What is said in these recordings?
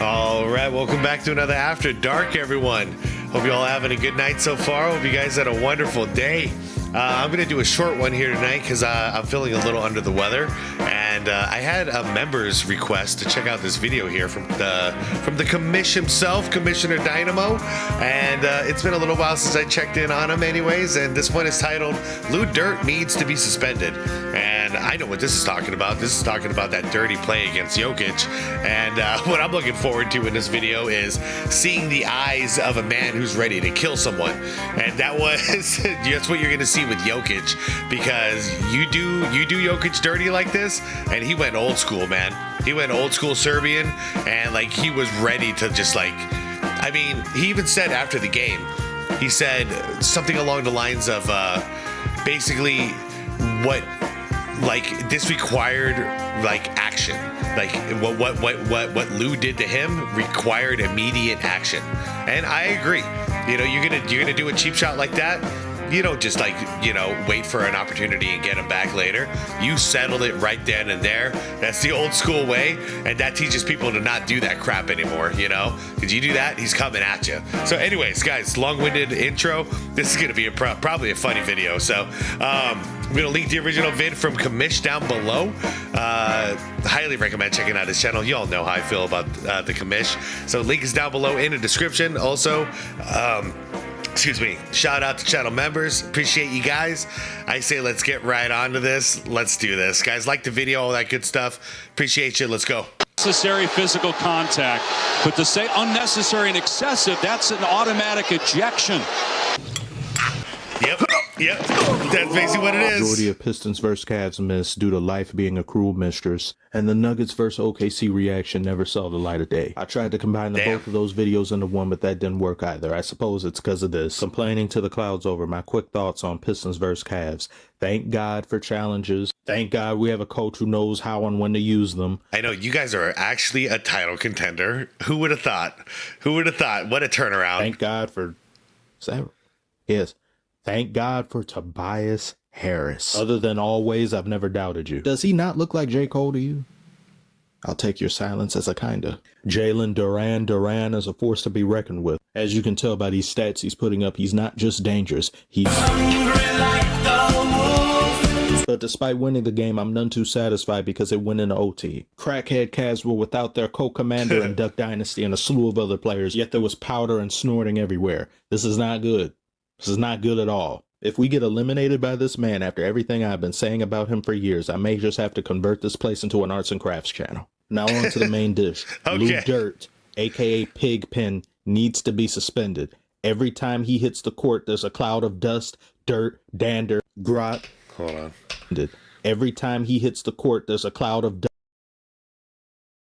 All right, welcome back to another After Dark, everyone. Hope you all having a good night so far. Hope you guys had a wonderful day. I'm going to do a short one here tonight because I'm feeling a little under the weather, and I had a member's request to check out this video here from the commish himself, Commissioner Dynamo, and it's been a little while since I checked in on him anyways, and this one is titled, Lou Dirt Needs to be Suspended, and I know what this is talking about. This is talking about that dirty play against Jokic, and what I'm looking forward to in this video is seeing the eyes of a man who's ready to kill someone, and that's what you're going to see with Jokic, because you do Jokic dirty like this, and he went old school, man. He went old school Serbian, and like he was ready to just like, I mean, he even said after the game, he said something along the lines of basically what like this required like action, like what Lou did to him required immediate action, and I agree. You know, you're gonna do a cheap shot like that. You don't just like, you know, wait for an opportunity and get him back later. You settle it right then and there. That's the old school way, and that teaches people to not do that crap anymore, you know? Because you do that, he's coming at you. So anyways, guys, long-winded intro. This is going to be probably a funny video. So I'm going to link the original vid from Commish down below. Highly recommend checking out his channel. You all know how I feel about the Commish. So link is down below in the description. Also, excuse me, shout out to channel members. Appreciate you guys. I say let's get right on to this. Let's do this. Guys, like the video, all that good stuff. Appreciate you. Let's go. Necessary physical contact. But to say unnecessary and excessive, that's an automatic ejection. Yep, that's basically what it is. Majority of Pistons versus Cavs missed due to life being a cruel mistress, and the Nuggets versus OKC reaction never saw the light of day. I tried to combine both of those videos into one, but that didn't work either. I suppose it's because of this. Complaining to the clouds over my quick thoughts on Pistons versus Cavs. Thank God for challenges. Thank God we have a coach who knows how and when to use them. I know, you guys are actually a title contender. Who would have thought? Who would have thought? What a turnaround. Thank God for... Yes. Thank God for Tobias Harris. Other than always, I've never doubted you. Does he not look like J. Cole to you? I'll take your silence as a kinda. Jalen Duran is a force to be reckoned with. As you can tell by these stats he's putting up, he's not just dangerous. He's hungry like the wolf. But despite winning the game, I'm none too satisfied because it went into OT. Crackhead Cavs were without their co-commander in Duck Dynasty and a slew of other players, yet there was powder and snorting everywhere. This is not good. This is not good at all. If we get eliminated by this man after everything I've been saying about him for years, I may just have to convert this place into an arts and crafts channel. Now on to the main dish. Okay. Lou Dirt, aka Pigpen, needs to be suspended. Every time he hits the court, there's a cloud of dust, dirt, dander, grot. Hold on. Every time he hits the court, there's a cloud of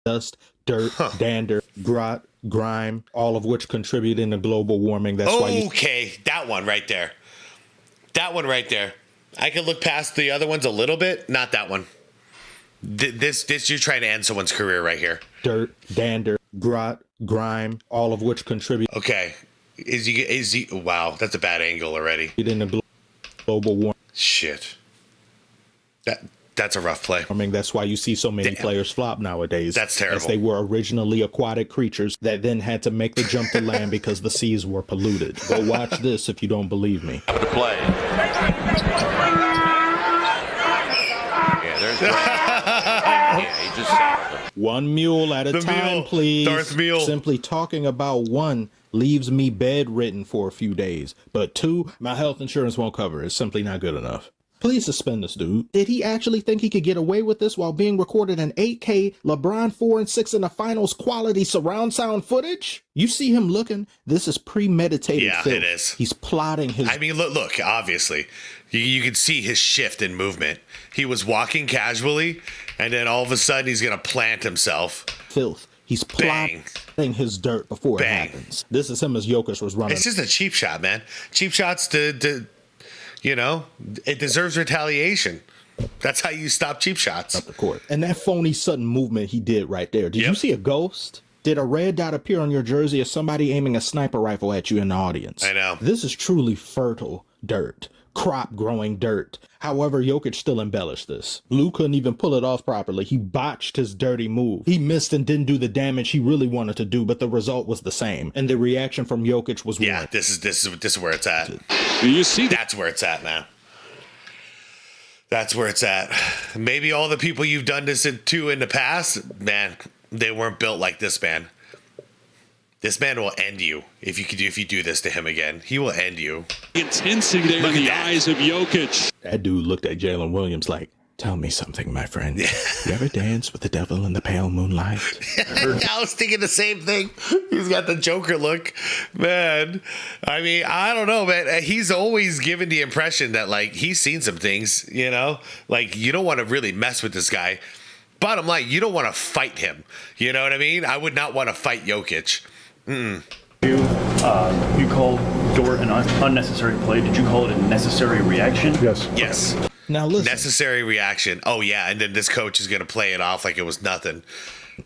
dust, dirt, dander, grot, grime, all of which contribute into global warming. That's why okay, that one right there. That one right there. I could look past the other ones a little bit. Not that one. This you're trying to end someone's career right here. Dirt, dander, grot, grime, all of which contribute. Okay. Is he wow, that's a bad angle already. Into global warming. Shit. That's a rough play. I mean, that's why you see so many players flop nowadays. That's terrible. As they were originally aquatic creatures that then had to make the jump to land because the seas were polluted. Go watch this if you don't believe me. The play. Yeah, there's yeah, he just saddled him. One mule at a time, please. Darth Mule. Simply talking about one leaves me bedridden for a few days. But two, my health insurance won't cover it. It's simply not good enough. Please suspend this dude. Did he actually think he could get away with this while being recorded in 8K LeBron 4 and 6 in the finals quality surround sound footage? You see him looking? This is premeditated. Yeah, filth. it is. He's plotting his... I mean, look, obviously. You can see his shift in movement. He was walking casually, and then all of a sudden he's going to plant himself. Filth. He's plotting his dirt before it happens. This is him as Jokic was running. It's just a cheap shot, man. Cheap shots to you know, it deserves retaliation. That's how you stop cheap shots. Up the court. And that phony sudden movement he did right there. Did you see a ghost? Did a red dot appear on your jersey as somebody aiming a sniper rifle at you in the audience? I know. This is truly fertile dirt. crop growing dirt. However, Jokic still embellished this. Lou couldn't even pull it off properly. He botched his dirty move. He missed and didn't do the damage he really wanted to do, but the result was the same. And the reaction from Jokic was Yeah, warm. this is where it's at. Do you see that? That's where it's at, man. That's where it's at. Maybe all the people you've done this to in the past, man, they weren't built like this man. This man will end you if you do this to him again. He will end you. Intensity there in the eyes of Jokic. That dude looked at Jalen Williams like, tell me something, my friend. You ever dance with the devil in the pale moonlight? I was thinking the same thing. He's got the Joker look, man. I mean, I don't know, man. He's always given the impression that, like, he's seen some things, you know? Like, you don't want to really mess with this guy. Bottom line, you don't want to fight him. You know what I mean? I would not want to fight Jokic. You called Dort an unnecessary play. Did you call it a necessary reaction? Yes. Now listen. Necessary reaction. Oh, yeah. And then this coach is going to play it off like it was nothing.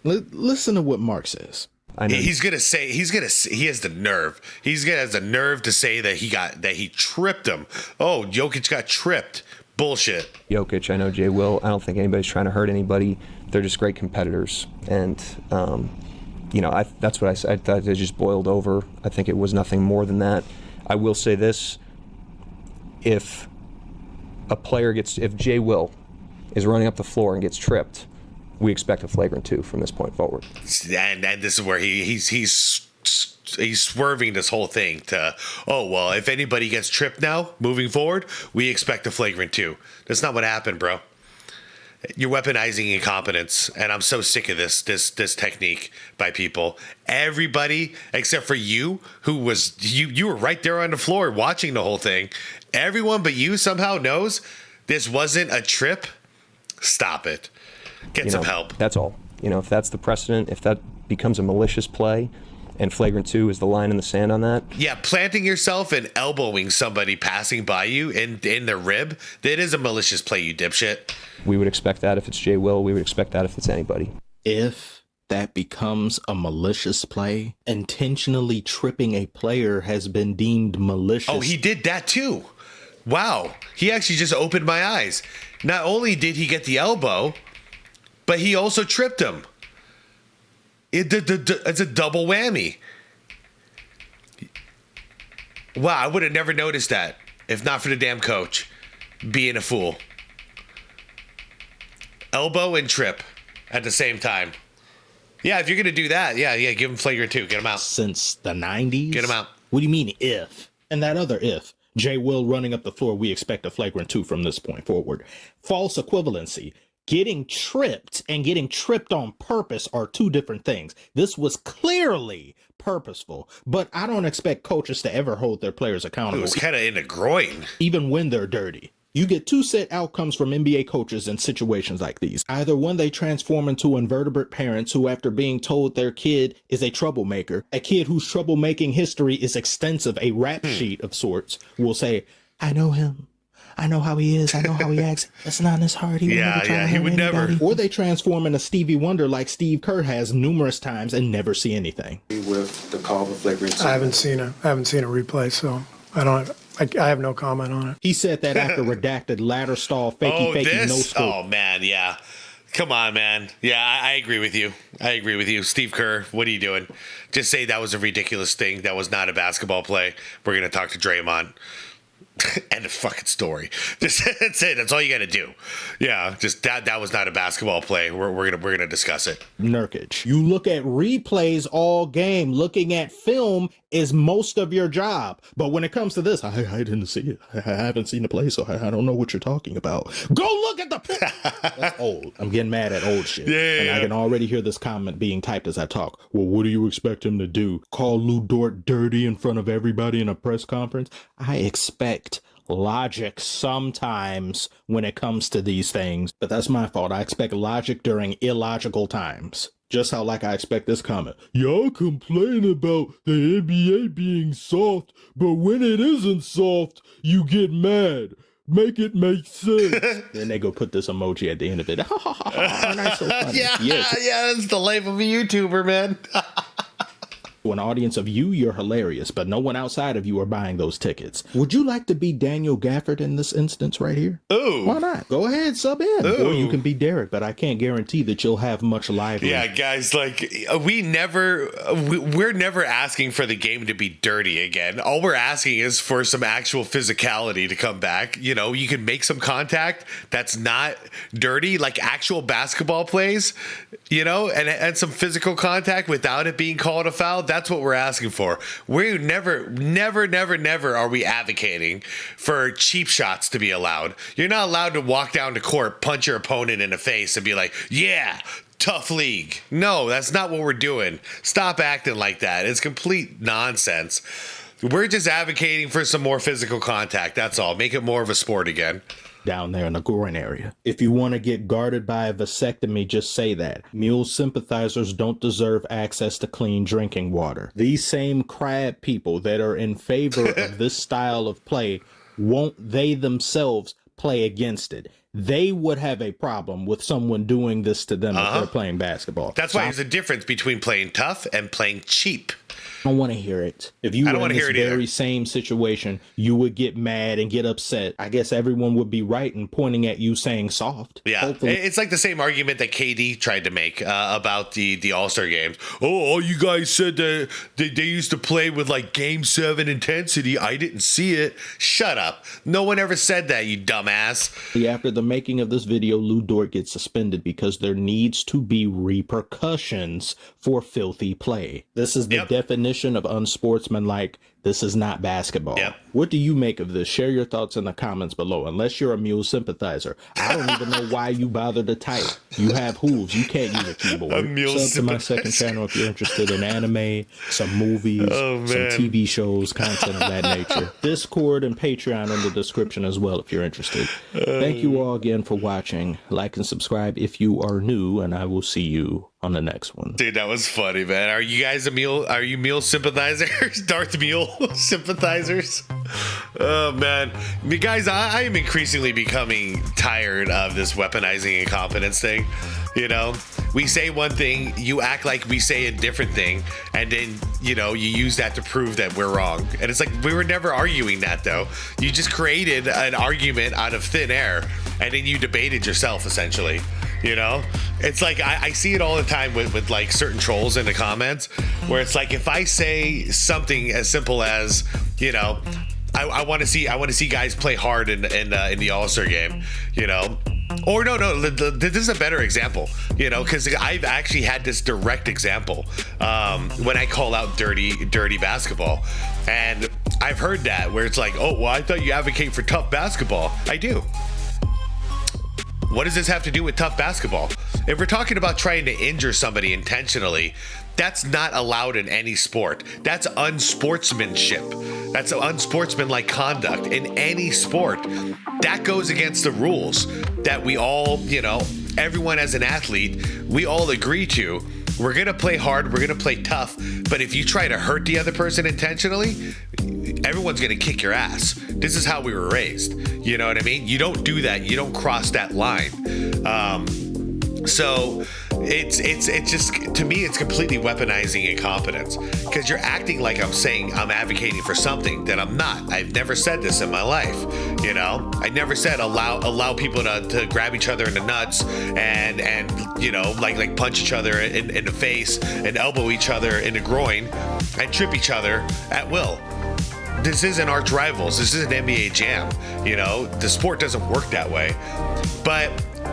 Listen to what Mark says. He's going to say, he has the nerve. Has the nerve to say that he tripped him. Oh, Jokic got tripped. Bullshit. Jokic, I know Jay Will. I don't think anybody's trying to hurt anybody. They're just great competitors. And, that's what I said. I thought it just boiled over. I think it was nothing more than that. I will say this. If Jay Will is running up the floor and gets tripped, we expect a flagrant 2 from this point forward. And this is where he's swerving this whole thing to, oh, well, if anybody gets tripped now, moving forward, we expect a flagrant 2. That's not what happened, bro. You're weaponizing incompetence, and I'm so sick of this technique by people. Everybody except for you, who was you were right there on the floor watching the whole thing. Everyone but you somehow knows this wasn't a trip. Stop it. Get some help. That's all. If that's the precedent, if that becomes a malicious play, and flagrant 2 is the line in the sand on that. Yeah, planting yourself and elbowing somebody passing by you in the rib, that is a malicious play, you dipshit. We would expect that if it's Jay Will. We would expect that if it's anybody. If that becomes a malicious play, intentionally tripping a player has been deemed malicious. Oh, he did that too. Wow. He actually just opened my eyes. Not only did he get the elbow, but he also tripped him. It's a double whammy. Wow, I would have never noticed that if not for the damn coach being a fool. Elbow and trip at the same time. Yeah, if you're going to do that, yeah, give him flagrant 2. Get him out. Since the 90s? Get him out. What do you mean if? And that other if. Jay Will running up the floor, we expect a flagrant 2 from this point forward. False equivalency. Getting tripped and getting tripped on purpose are two different things. This was clearly purposeful, but I don't expect coaches to ever hold their players accountable. It was kind of in the groin. Even when they're dirty. You get 2 set outcomes from NBA coaches in situations like these. Either when they transform into invertebrate parents who, after being told their kid is a troublemaker, a kid whose troublemaking history is extensive, a rap sheet of sorts, will say, I know him. I know how he is. I know how he acts. That's not in his heart. He would never try to hurt anybody. Or they transform into Stevie Wonder like Steve Kerr has numerous times and never see anything. With the call of flagrant 2. I haven't seen a replay, so I have no comment on it. He said that after redacted ladder stall fakey no scope. Oh man, yeah. Come on, man. Yeah, I agree with you. Steve Kerr, what are you doing? Just say that was a ridiculous thing. That was not a basketball play. We're gonna talk to Draymond. End of fucking story. Just that's it. That's all you got to do. Yeah, just that was not a basketball play. We're gonna discuss it. Nurkic. You look at replays all game. Looking at film is most of your job. But when it comes to this, I didn't see it. I haven't seen the play, so I don't know what you're talking about. Go look at the. That's old. I'm getting mad at old shit. And I can already hear this comment being typed as I talk. Well, what do you expect him to do? Call Lou Dort dirty in front of everybody in a press conference? I expect logic sometimes when it comes to these things, but that's my fault. I expect logic during illogical times. Just how like I expect this comment. Y'all complain about the NBA being soft, but when it isn't soft, you get mad. Make it make sense. Then they go put this emoji at the end of it. Aren't I so funny? Yeah, that's the life of a YouTuber, man. To an audience of you, you're hilarious, but no one outside of you are buying those tickets. Would you like to be Daniel Gafford in this instance right here? Ooh. Why not? Go ahead, sub in. Ooh. Or you can be Derek, but I can't guarantee that you'll have much lively. Yeah, guys, like we're never asking for the game to be dirty again. All we're asking is for some actual physicality to come back. You know, you can make some contact that's not dirty, like actual basketball plays, you know, and some physical contact without it being called a foul. That's what we're asking for. We never are we advocating for cheap shots to be allowed. You're not allowed to walk down to court, punch your opponent in the face and be like, yeah, tough league. No, that's not what we're doing. Stop acting like that. It's complete nonsense. We're just advocating for some more physical contact. That's all. Make it more of a sport again. Down there in the groin area. If you want to get guarded by a vasectomy, just say that. Mule sympathizers don't deserve access to clean drinking water. These same crab people that are in favor of this style of play, won't they themselves play against it? They would have a problem with someone doing this to them if they're playing basketball. That's why there's a difference between playing tough and playing cheap. I don't want to hear it. If you were in this very same situation, you would get mad and get upset. I guess everyone would be right in pointing at you saying soft. Yeah, hopefully. It's like the same argument that KD tried to make about the All-Star games. Oh, all you guys said that they used to play with like Game 7 intensity. I didn't see it. Shut up. No one ever said that, you dumbass. After the making of this video, Lou Dort gets suspended because there needs to be repercussions for filthy play. This is the definition of unsportsmanlike. This is not basketball. What do you make of this? Share your thoughts in the comments below. Unless you're a Mule sympathizer, I don't even know why you bother to type. You have hooves. You can't use a keyboard. Sub to my second channel if you're interested in anime, some movies, some TV shows, content of that nature. Discord and Patreon in the description as well if you're interested. Thank you all again for watching. Like and subscribe if you are new, and I will see you on the next one. Dude, that was funny, man. Are you guys are you Mule sympathizers? Darth Mule sympathizers? Oh, man. I mean, guys, I am increasingly becoming tired of this weaponizing incompetence thing. You know, we say one thing, you act like we say a different thing, and then, you know, you use that to prove that we're wrong. And it's like, we were never arguing that, though. You just created an argument out of thin air, and then you debated yourself, essentially. You know, it's like I see it all the time with like certain trolls in the comments where it's like, if I say something as simple as, you know, I want to see guys play hard in the All-Star game, you know, or no, this is a better example, you know, because I've actually had this direct example when I call out dirty basketball, and I've heard that where it's like, oh, well, I thought you advocate for tough basketball. I do. What does this have to do with tough basketball? If we're talking about trying to injure somebody intentionally, that's not allowed in any sport. That's unsportsmanship. That's unsportsmanlike conduct in any sport. That goes against the rules that we all, you know, everyone as an athlete, we all agree to. We're going to play hard. We're going to play tough. But if you try to hurt the other person intentionally, everyone's going to kick your ass. This is how we were raised. You know what I mean? You don't do that. You don't cross that line. So it's just, to me, it's completely weaponizing incompetence, because you're acting like I'm saying I'm advocating for something that I'm not. I've never said this in my life. You know, I never said allow people to grab each other in the nuts and you know, like punch each other in the face and elbow each other in the groin and trip each other at will. This isn't arch rivals. This isn't NBA Jam. You know, the sport doesn't work that way. But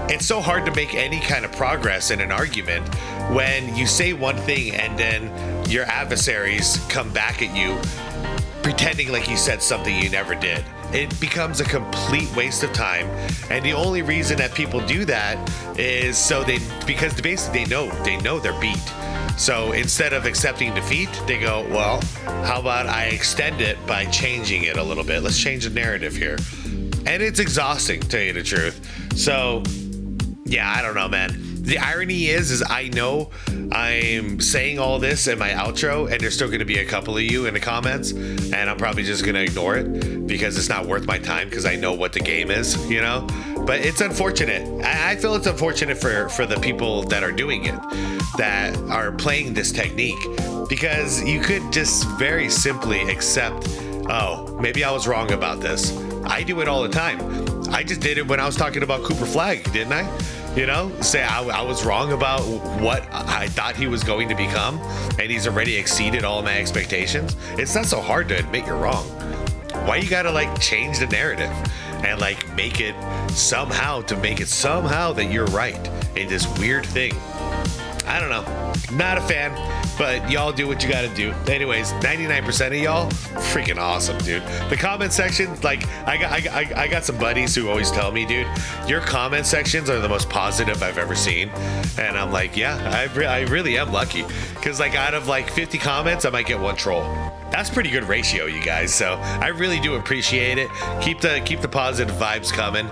it's so hard to make any kind of progress in an argument when you say one thing and then your adversaries come back at you pretending like you said something you never did. It becomes a complete waste of time. And the only reason that people do that is because basically they know they're beat. So instead of accepting defeat, they go, well, how about I extend it by changing it a little bit? Let's change the narrative here. And it's exhausting, to tell you the truth. So, yeah, I don't know, man. The irony is I know I'm saying all this in my outro, and there's still going to be a couple of you in the comments, and I'm probably just going to ignore it because it's not worth my time, because I know what the game is, you know? but it's unfortunate. I feel it's unfortunate for the people that are doing it, that are playing this technique, because you could just very simply accept, oh, maybe I was wrong about this. I do it all the time. I just did it when I was talking about Cooper Flag, didn't I? You know, say I was wrong about what I thought he was going to become, and he's already exceeded all my expectations. It's not so hard to admit you're wrong. Why you gotta like change the narrative and like make it somehow that you're right in this weird thing? I don't know. Not a fan, but y'all do what you gotta do. Anyways, 99% of y'all, freaking awesome, dude. The comment section, like, I got some buddies who always tell me, dude, your comment sections are the most positive I've ever seen. And I'm like, yeah, I really am lucky. Because, like, out of, like, 50 comments, I might get one troll. That's pretty good ratio, you guys. So I really do appreciate it. Keep the positive vibes coming.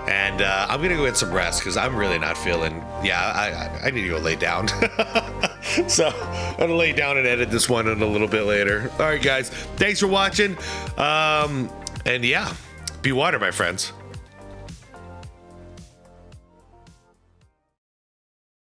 And I'm going to go get some rest because I'm really not feeling, I need to go lay down. So I'm going to lay down and edit this one in a little bit later. All right, guys. Thanks for watching. And yeah, be water, my friends.